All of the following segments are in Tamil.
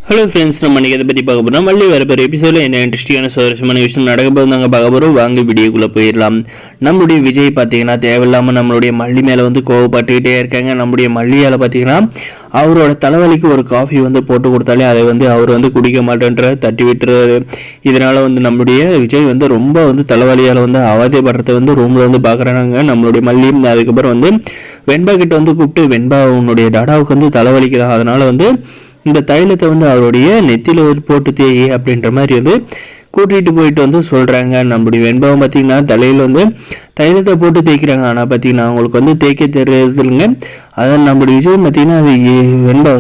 ஹலோ ஃப்ரெண்ட்ஸ், நம்ம இன்றைக்கி இதை பற்றி பார்க்க போகிறோம். மல்லி வரப்போகிற எபிசோடில் என்ன இன்ட்ரெஸ்டிங்கான சுவாரஸ்யமான விஷயம் நடக்க போது நாங்கள் பார்க்க போகிறோம். வாங்க வீடியோக்குள்ளே போயிடலாம். நம்முடைய விஜய் பார்த்தீங்கன்னா தேவையில்லாமல் நம்மளுடைய மல்லி மேலே வந்து கோவப்பட்டுக்கிட்டே இருக்காங்க. நம்முடைய மல்லியால் பார்த்தீங்கன்னா அவரோட தலைவலிக்கு ஒரு காஃபி வந்து போட்டு கொடுத்தாலே அதை வந்து அவர் வந்து குடிக்க மாட்டேன்ற தட்டி விட்டுறாரு. இதனால் வந்து நம்மளுடைய விஜய் வந்து ரொம்ப வந்து தலைவலியால் வந்து அவதிப்படுறத வந்து ரூமில் வந்து பார்க்குறாங்க. நம்மளுடைய மல்லி அதுக்கப்புறம் வந்து வெண்பா கிட்ட வந்து கூப்பிட்டு, வெண்பா உன்னுடைய டாடாவுக்கு வந்து தலைவலிக்குதான், அதனால் வந்து இந்த தைலத்தை வந்து அவருடைய நெத்தியில் போட்டு தேய் அப்படின்ற மாதிரி வந்து கூட்டிகிட்டு போயிட்டு வந்து சொல்கிறாங்க. நம்முடைய வெண்பாவை பார்த்தீங்கன்னா தலையில் வந்து தைலத்தை போட்டு தேய்க்கிறாங்க. ஆனால் பார்த்தீங்கன்னா அவங்களுக்கு வந்து தேய்க்க தெரியுதுங்க. அதான் நம்முடைய விஷயம் பார்த்தீங்கன்னா அது வெண்பா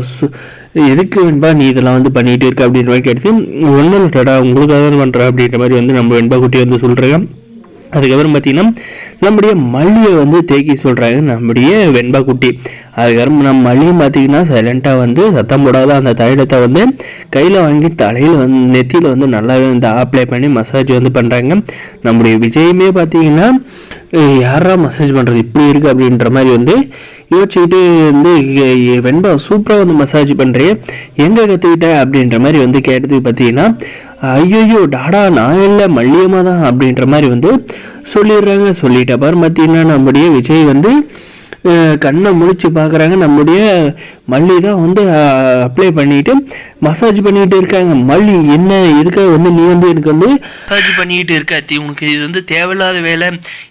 எதுக்கு வெண்பா நீ இதெல்லாம் வந்து பண்ணிகிட்டு இருக்க அப்படின்ற மாதிரி கேட்டு, ஒன்றும் இல்லடா உங்களுக்காக தான் பண்ணுற அப்படின்ற மாதிரி வந்து நம்ம வெண்பா குட்டி வந்து சொல்கிறாங்க. அதுக்கப்புறம் பார்த்தீங்கன்னா நம்முடைய மல்லியை வந்து தேக்கி சொல்கிறாங்க நம்முடைய வெண்பா குட்டி. அதுக்கப்புறம் நம்ம மல்லியும் பார்த்தீங்கன்னா சைலண்ட்டாக வந்து சத்தம் போடாத அந்த தைலத்தை வந்து கையில் வாங்கி தலையில் வந்து நெத்தியில் வந்து நல்லாவே வந்து அப்ளை பண்ணி மசாஜ் வந்து பண்ணுறாங்க. நம்முடைய விஜயுமே பார்த்தீங்கன்னா யாரா மசாஜ் பண்ணுறது இப்படி இருக்குது அப்படின்ற மாதிரி வந்து யோசிச்சுக்கிட்டு வந்து, வெண்பா சூப்பராக வந்து மசாஜ் பண்ணுறேன், எங்கே கற்றுக்கிட்டேன் அப்படின்ற மாதிரி வந்து கேட்டதுக்கு பார்த்தீங்கன்னா, ஐயோ டாடா நான் இல்லை மல்லியம்மா தான் அப்படின்ற மாதிரி வந்து சொல்லிடுறாங்க. சொல்லிட்ட பாரு பார்த்தீங்கன்னா நம்முடைய விஜய் வந்து கண்ணை முழிச்சு பார்க்குறாங்க. நம்முடைய மல்லி தான் வந்து அப்ளை பண்ணிட்டு மசாஜ் பண்ணிக்கிட்டு இருக்காங்க. மல்லி என்ன இதுக்காக வந்து நீ வந்து எனக்கு வந்து மசாஜ் பண்ணிக்கிட்டு இருக்காத்தி, உனக்கு இது வந்து தேவையில்லாத வேலை,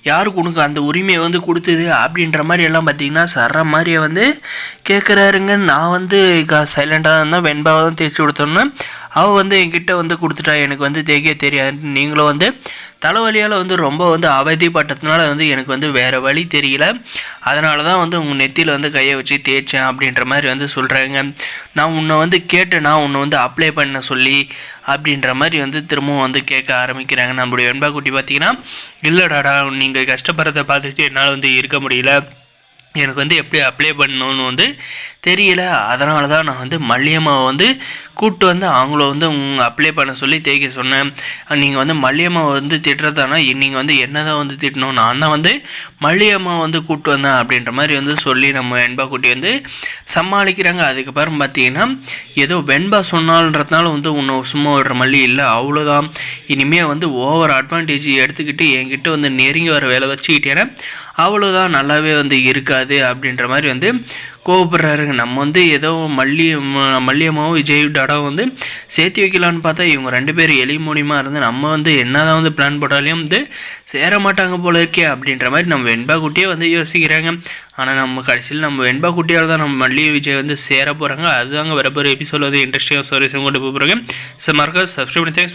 யாருக்கு உனக்கு அந்த உரிமையை வந்து கொடுத்தது அப்படின்ற மாதிரி எல்லாம் பார்த்தீங்கன்னா சர்ற மாதிரியே வந்து கேட்குறாருங்க. நான் வந்து சைலண்டாக இருந்தால் வெண்பாவை தான் தேய்ச்சி கொடுத்தோன்னா அவள் வந்து என்கிட்ட வந்து கொடுத்துட்டா, எனக்கு வந்து தேய்க்க தெரியாது, நீங்களும் வந்து தலைவலியால் வந்து ரொம்ப வந்து அவதிப்பட்டதுனால வந்து எனக்கு வந்து வேறு வழி தெரியல, அதனால தான் வந்து உங்கள் நெத்தியில் வந்து கையை வச்சு தேய்ச்சேன் அப்படின்ற மாதிரி வந்து சொல்கிறாங்க. நான் உன்னை வந்து கேட்டேன்னா உன்னை வந்து அப்ளை பண்ண சொல்லி அப்படின்ற மாதிரி வந்து திரும்பவும் வந்து கேட்க ஆரம்பிக்கிறாங்க. நம்மளுடைய வெண்பா குட்டி பார்த்தீங்கன்னா, இல்லைடாடா நீங்கள் கஷ்டப்படுறத பார்த்துட்டு என்னால் வந்து இருக்க முடியல, எனக்கு வந்து எப்படி அப்ளை பண்ணணும்னு வந்து தெரியல, அதனால தான் நான் வந்து மல்லியம்மாவை வந்து கூப்பிட்டு வந்து அவங்கள வந்து அப்ளை பண்ண சொல்லி தேய்க்க சொன்னேன். நீங்கள் வந்து மல்லியம்மாவை வந்து திட்டுறதானா, நீங்கள் வந்து என்ன தான் வந்து திட்டணும், நான் தான் வந்து மல்லியம்மாவை வந்து கூப்பிட்டு வந்தேன் அப்படின்ற மாதிரி வந்து சொல்லி நம்ம வெண்பா குட்டி வந்து சமாளிக்கிறாங்க. அதுக்கப்புறம் பார்த்தீங்கன்னா ஏதோ வெண்பா சொன்னால்ன்றதுனால வந்து உன்னை சும்மா விடுற மல்லி இல்லை, அவ்வளோதான், இனிமேல் வந்து ஓவர் அட்வான்டேஜ் எடுத்துக்கிட்டு என்கிட்ட வந்து நெருங்கி வர வேலை வச்சுக்கிட்டேன்னா அவ்வளோதான், நல்லாவே வந்து இருக்காது அப்படின்ற மாதிரி வந்து கோவப்படுறாருங்க. நம்ம வந்து ஏதோ மல்லியம்மாவும் விஜய் டாடாவும் வந்து சேர்த்து வைக்கலான்னு பார்த்தா இவங்க ரெண்டு பேரும் எலி மூலியமாக இருந்து நம்ம வந்து என்ன தான் வந்து பிளான் போட்டாலையும் வந்து சேர மாட்டாங்க போல இருக்கே அப்படின்ற மாதிரி நம்ம வெண்பா குட்டியே வந்து யோசிக்கிறாங்க. ஆனால் நம்ம கடைசியில் நம்ம வெண்பா குட்டியால் தான் நம்ம மல்லி விஜய் வந்து சேர போகிறாங்க. அதுதாங்க வரப்போகிற எபிசோட் வந்து இன்ட்ரெஸ்டிங்காக ஸ்டோரிஸும் கொண்டு போகிறாங்க. ஸோ மறக்காம சப்ஸ்கிரைப் பண்ணி தேங்க்ஸ்.